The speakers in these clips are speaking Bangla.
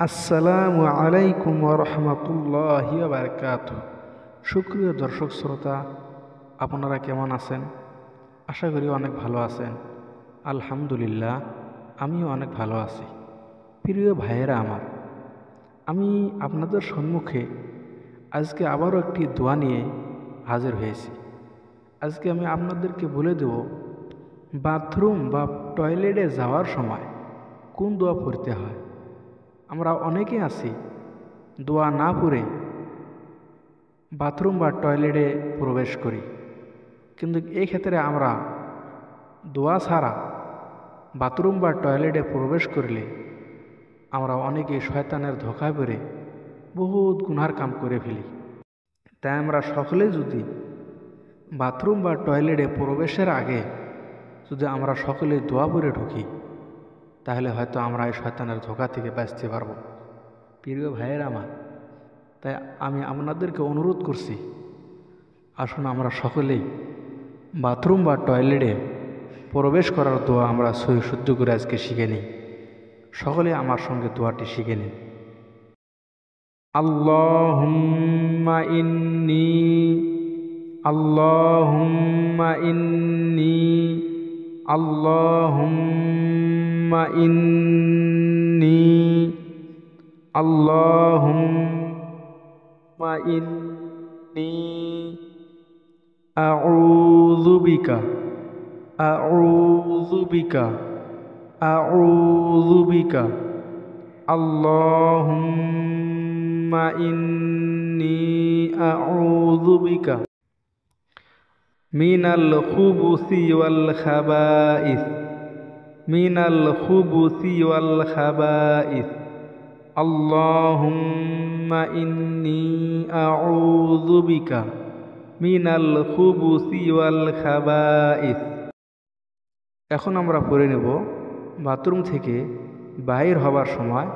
আসসালামু আলাইকুম ওয়া রাহমাতুল্লাহি ওয়া বারাকাতুহু। সুপ্রিয় দর্শক শ্রোতা, আপনারা কেমন আছেন? আশা করি অনেক ভালো আছেন। আলহামদুলিল্লাহ, আমিও অনেক ভালো আছি। প্রিয় ভাইয়েরা আমার, আমি আপনাদের সম্মুখে আজকে আবারও একটি দোয়া নিয়ে হাজির হয়েছি। আজকে আমি আপনাদেরকে বলে দেব বাথরুম বা টয়লেটে যাওয়ার সময় কোন দোয়া পড়তে হয়। আমরা অনেকে আছি দোয়া না পড়ে বাথরুম বা টয়লেটে প্রবেশ করি, কিন্তু এই ক্ষেত্রে আমরা দোয়া ছাড়া বাথরুম বা টয়লেটে প্রবেশ করলে আমরা অনেকে শয়তানের ধোঁকায় পড়ে বহুত গুনার কাম করে ফেলি। তাই আমরা সকলে যদি বাথরুম বা টয়লেটে প্রবেশের আগে যদি আমরা সকলে দোয়া পড়ে ঢুকি, তাহলে হয়তো আমরা এই শয়তানের ধোঁকা থেকে বাঁচতে পারবো। প্রিয় ভাইয়ের আমার, তাই আমি আপনাদেরকে অনুরোধ করছি, আসুন আমরা সকলেই বাথরুম বা টয়লেটে প্রবেশ করার দোয়া আমরা সহি শুদ্ধ করে আজকে শিখে নিই। সকলে আমার সঙ্গে দোয়াটি শিখে নিন। আল্লাহুম্মা ইন্নী আল্লাহুম্মা ইন্নী আল্লাহুম্মা ইন্নী আল্লাহুম্মা ইন্নী আউযু বিকা আউযু বিকা আউযু বিকা আল্লাহুম্মা ইন্নী আউযু বিকা মিনাল খুবুসি ওয়াল খাবাইস মিনাল খুবুসি ওয়াল খাবাইস আল্লাহুম্মা ইন্নী আউযু বিকা মিনাল খুবুসি ওয়াল খাবাইস। এখন আমরা পড়ে নেব বাথরুম থেকে বাহির হবার সময়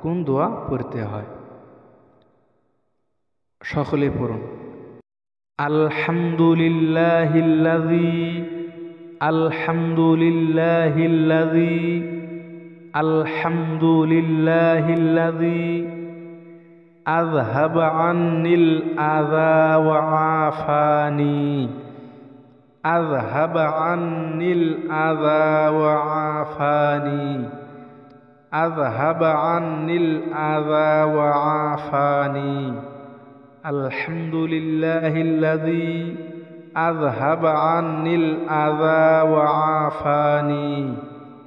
কোন দোয়া পড়তে হয়। সকলে পড়ুন। আলহামদুলিল্লাহিল্লাযী আলহামদুলিল্লাহিল্লাযী আলহামদুলিল্লাহিল্লাযী আযহাবা আন্নিল আযা ওয়া আফানি আযহাবা আন্নিল আযা ওয়া আফানি আযহাবা আন্নিল আযা ওয়া আফানি আলহামদুলিল্লাহিল্লাযী আযহাবা আন্নিল আযা ওয়া আফানি।